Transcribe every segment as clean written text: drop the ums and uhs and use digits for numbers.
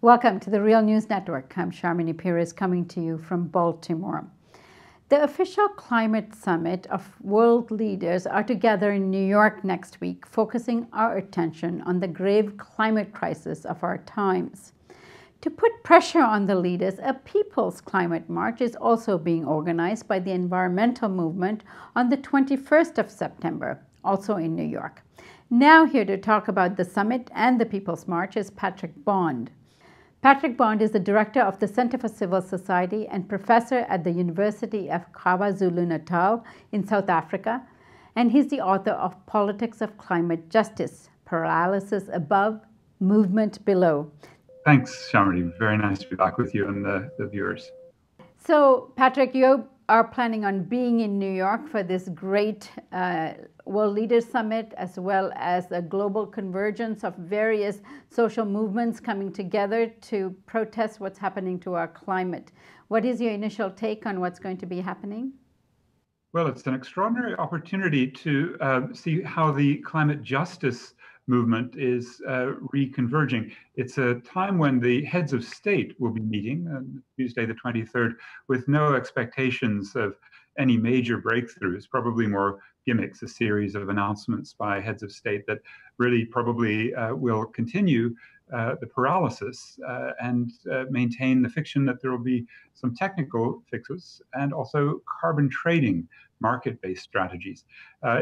Welcome to the Real News Network. I'm Sharmini Pires coming to you from Baltimore. The official climate summit of world leaders are together in New York next week, focusing our attention on the grave climate crisis of our times. To put pressure on the leaders, a People's Climate March is also being organized by the environmental movement on the 21st of September, also in New York. Now here to talk about the summit and the People's March is Patrick Bond. Patrick Bond is the director of the Center for Civil Society and professor at the University of KwaZulu-Natal in South Africa, and he's the author of Politics of Climate Justice, Paralysis Above, Movement Below. Thanks, Shamri. Very nice to be back with you and the viewers. So, Patrick, you are planning on being in New York for this great World Leaders Summit, as well as a global convergence of various social movements coming together to protest what's happening to our climate. What is your initial take on what's going to be happening? Well, it's an extraordinary opportunity to see how the climate justice movement is reconverging. It's a time when the heads of state will be meeting Tuesday the 23rd with no expectations of any major breakthroughs, probably more gimmicks, a series of announcements by heads of state that really probably will continue the paralysis and maintain the fiction that there will be some technical fixes and also carbon trading market-based strategies.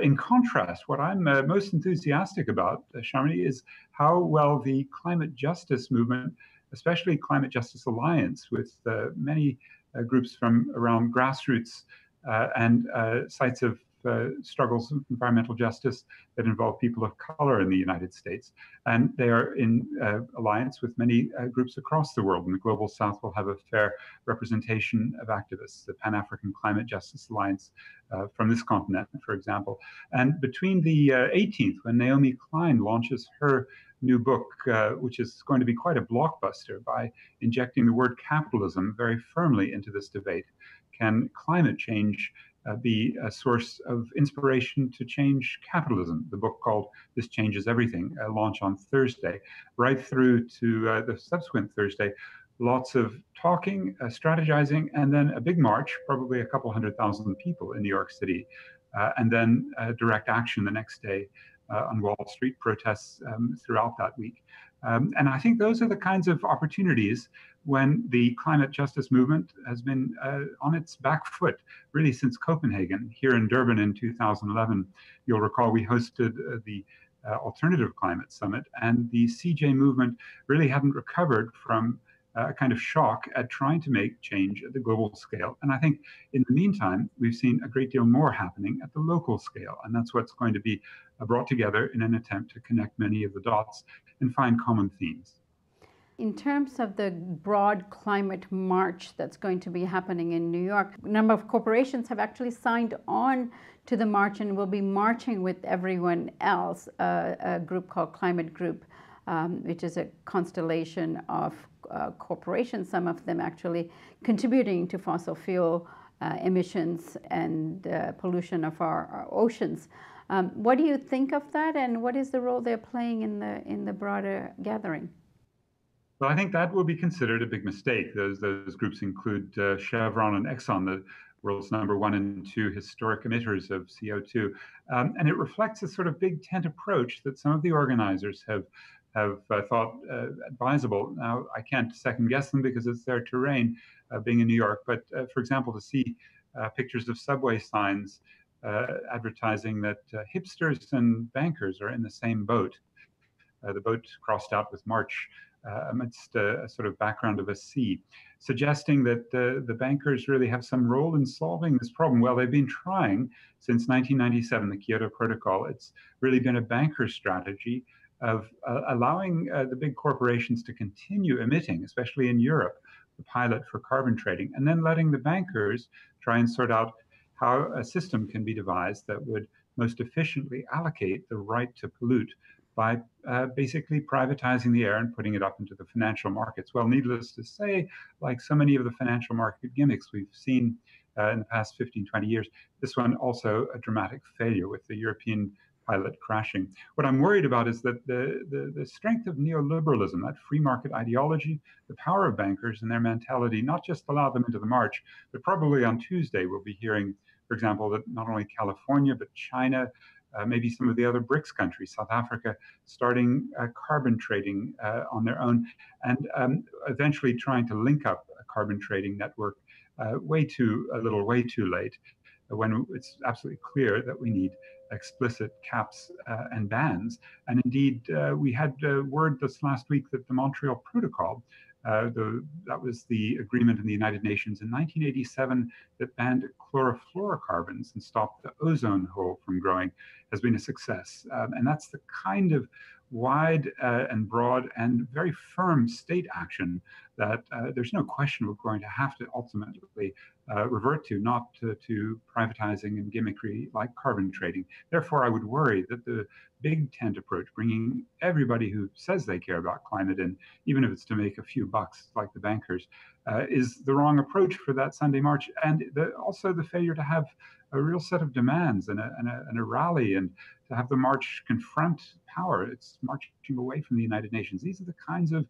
In contrast, what I'm most enthusiastic about, Sharmini, is how well the climate justice movement, especially Climate Justice Alliance, with many groups from around grassroots and sites of struggles of environmental justice that involve people of color in the United States. And they are in alliance with many groups across the world. And the Global South will have a fair representation of activists, the Pan-African Climate Justice Alliance from this continent, for example. And between the 18th, when Naomi Klein launches her new book, which is going to be quite a blockbuster by injecting the word capitalism very firmly into this debate, can climate change be a source of inspiration to change capitalism? The book called This Changes Everything, launch on Thursday, right through to the subsequent Thursday. Lots of talking, strategizing, and then a big march, probably a couple 100,000 people in New York City, and then direct action the next day on Wall Street, protests throughout that week. And I think those are the kinds of opportunities when the climate justice movement has been on its back foot, really since Copenhagen. Here in Durban in 2011, you'll recall we hosted the Alternative Climate Summit, and the CJ movement really hadn't recovered from a kind of shock at trying to make change at the global scale. And I think in the meantime, we've seen a great deal more happening at the local scale. And that's what's going to be brought together in an attempt to connect many of the dots and find common themes. In terms of the broad climate march that's going to be happening in New York, a number of corporations have actually signed on to the march and will be marching with everyone else, a group called Climate Group, which is a constellation of corporations, some of them actually contributing to fossil fuel emissions and pollution of our oceans. What do you think of that, and what is the role they're playing in the broader gathering? Well, I think that will be considered a big mistake. Those groups include Chevron and Exxon, the world's #1 and 2 historic emitters of CO2. And it reflects a sort of big tent approach that some of the organizers have thought advisable. Now, I can't second guess them because it's their terrain, being in New York. But for example, to see pictures of subway signs advertising that hipsters and bankers are in the same boat, the boat crossed out with March amidst a sort of background of a sea, suggesting that the bankers really have some role in solving this problem. Well, they've been trying since 1997, the Kyoto Protocol. It's really been a banker strategy of allowing the big corporations to continue emitting, especially in Europe, the pilot for carbon trading, and then letting the bankers try and sort out how a system can be devised that would most efficiently allocate the right to pollute by basically privatizing the air and putting it up into the financial markets. Well, needless to say, like so many of the financial market gimmicks we've seen in the past 15, 20 years, this one also a dramatic failure with the European pilot crashing. What I'm worried about is that the strength of neoliberalism, that free market ideology, the power of bankers and their mentality, not just allow them into the march, but probably on Tuesday we'll be hearing, for example, that not only California, but China, maybe some of the other BRICS countries, South Africa, starting carbon trading on their own, and eventually trying to link up a carbon trading network way too late, when it's absolutely clear that we need explicit caps and bans. And indeed, we had word this last week that the Montreal Protocol, that was the agreement in the United Nations in 1987 that banned chlorofluorocarbons and stopped the ozone hole from growing, has been a success. And that's the kind of wide and broad and very firm state action that there's no question we're going to have to ultimately revert to, not to privatizing and gimmickry like carbon trading. Therefore, I would worry that the big tent approach, bringing everybody who says they care about climate in, even if it's to make a few bucks like the bankers, is the wrong approach for that Sunday march. And also the failure to have a real set of demands and a rally, and to have the march confront power. It's marching away from the United Nations. These are the kinds of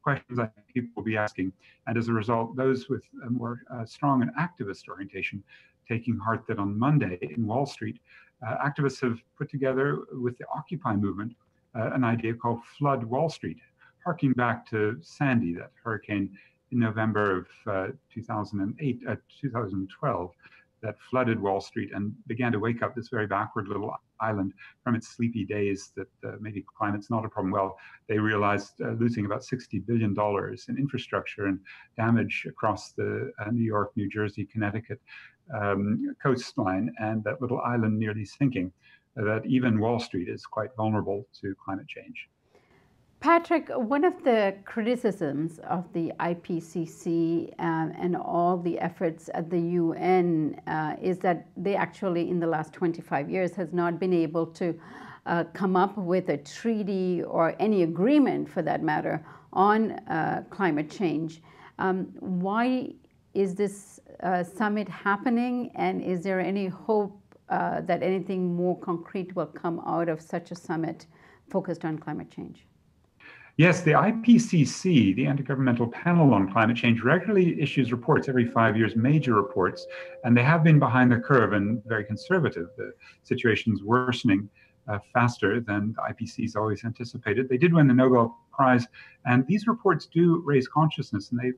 questions I think people will be asking. And as a result, those with a more strong and activist orientation taking heart that on Monday in Wall Street, activists have put together with the Occupy movement an idea called Flood Wall Street, harking back to Sandy, that hurricane in November of 2012 that flooded Wall Street and began to wake up this very backward little island from its sleepy days that maybe climate's not a problem. Well, they realized losing about $60 billion in infrastructure and damage across the New York, New Jersey, Connecticut coastline, and that little island nearly sinking, that even Wall Street is quite vulnerable to climate change. Patrick, one of the criticisms of the IPCC and all the efforts at the UN is that they actually, in the last 25 years, has not been able to come up with a treaty or any agreement, for that matter, on climate change. Why is this summit happening, and is there any hope that anything more concrete will come out of such a summit focused on climate change? Yes, the IPCC, the Intergovernmental Panel on Climate Change, regularly issues reports every 5 years, major reports, and they have been behind the curve and very conservative. The situation's worsening faster than the IPCC's always anticipated. They did win the Nobel Prize, and these reports do raise consciousness, and they've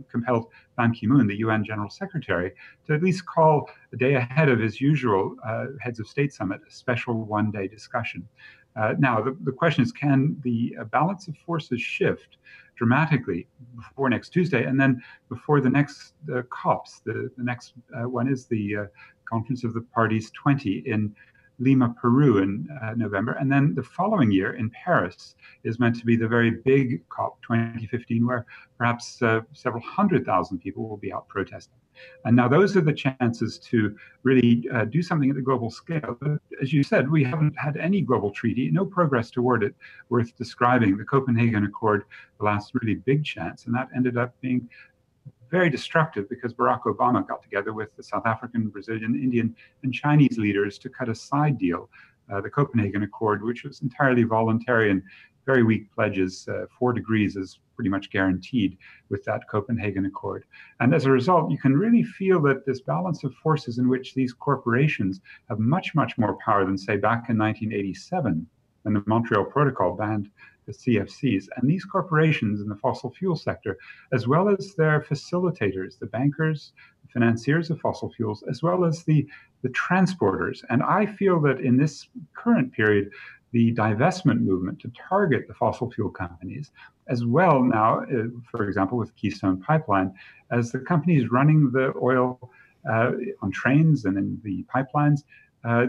compelled Ban Ki-moon, the UN General Secretary, to at least call a day ahead of his usual Heads of State Summit a special one-day discussion. Now, the question is, can the balance of forces shift dramatically before next Tuesday, and then before the next COPs? The next one is the Conference of the Parties 20 in Lima, Peru in November. And then the following year in Paris is meant to be the very big COP 2015, where perhaps several 100,000 people will be out protesting. And now those are the chances to really do something at the global scale. But as you said, we haven't had any global treaty, no progress toward it worth describing. The Copenhagen Accord, the last really big chance, and that ended up being very destructive because Barack Obama got together with the South African, Brazilian, Indian, and Chinese leaders to cut a side deal, the Copenhagen Accord, which was entirely voluntary and very weak pledges. 4 degrees is pretty much guaranteed with that Copenhagen Accord. And as a result, you can really feel that this balance of forces in which these corporations have much, much more power than, say, back in 1987, when the Montreal Protocol banned the CFCs. And these corporations in the fossil fuel sector, as well as their facilitators, the bankers, the financiers of fossil fuels, as well as the transporters. And I feel that in this current period, the divestment movement to target the fossil fuel companies, as well now, for example, with Keystone Pipeline, as the companies running the oil on trains and in the pipelines,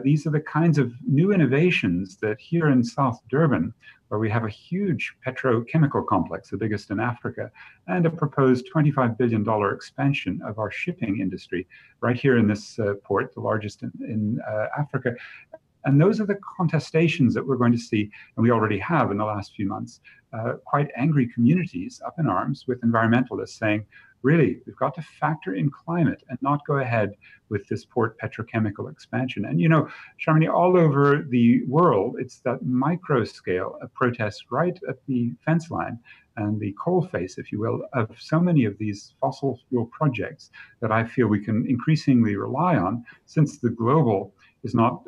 these are the kinds of new innovations that here in South Durban, where we have a huge petrochemical complex, the biggest in Africa, and a proposed $25 billion expansion of our shipping industry right here in this port, the largest in Africa. And those are the contestations that we're going to see, and we already have in the last few months, quite angry communities up in arms with environmentalists saying, really, we've got to factor in climate and not go ahead with this port petrochemical expansion. And, Sharmini, all over the world, it's that micro scale of protests right at the fence line and the coal face, if you will, of so many of these fossil fuel projects that I feel we can increasingly rely on, since the global is not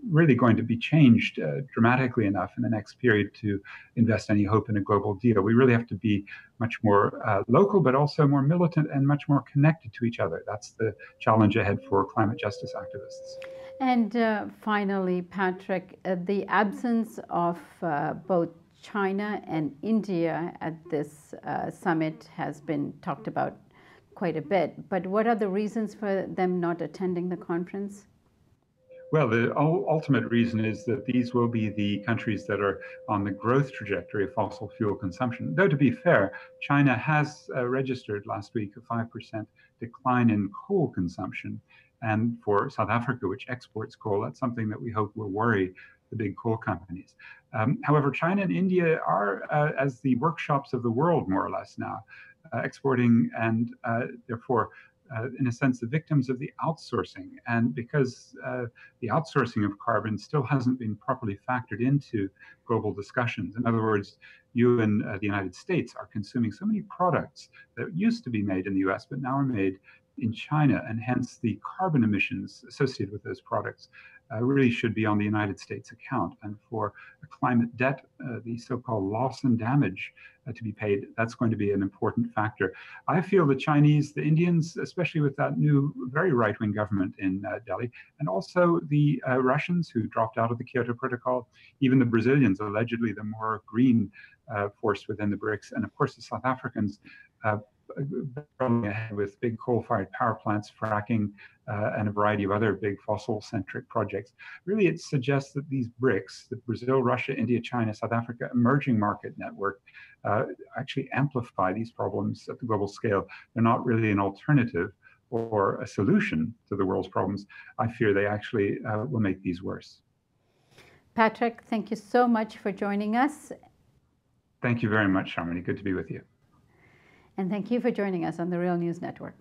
really going to be changed dramatically enough in the next period to invest any hope in a global deal. We really have to be much more local, but also more militant and much more connected to each other. That's the challenge ahead for climate justice activists. And finally, Patrick, the absence of both China and India at this summit has been talked about quite a bit. But what are the reasons for them not attending the conference? Well, the ultimate reason is that these will be the countries that are on the growth trajectory of fossil fuel consumption. Though, to be fair, China has registered last week a 5% decline in coal consumption. And for South Africa, which exports coal, that's something that we hope will worry the big coal companies. However, China and India are, as the workshops of the world, more or less now, exporting and therefore in a sense, the victims of the outsourcing. And because the outsourcing of carbon still hasn't been properly factored into global discussions. In other words, you and the United States are consuming so many products that used to be made in the US, but now are made in China. And hence the carbon emissions associated with those products really should be on the United States account. And for a climate debt, the so-called loss and damage to be paid, that's going to be an important factor. I feel the Chinese, the Indians, especially with that new, very right-wing government in Delhi, and also the Russians who dropped out of the Kyoto Protocol, even the Brazilians, allegedly the more green force within the BRICS, and of course the South Africans, ahead with big coal-fired power plants, fracking, and a variety of other big fossil-centric projects. Really, it suggests that these BRICS, the Brazil, Russia, India, China, South Africa emerging market network, actually amplify these problems at the global scale. They're not really an alternative or a solution to the world's problems. I fear they actually will make these worse. Patrick, thank you so much for joining us. Thank you very much, Sharmini. Good to be with you. And thank you for joining us on the Real News Network.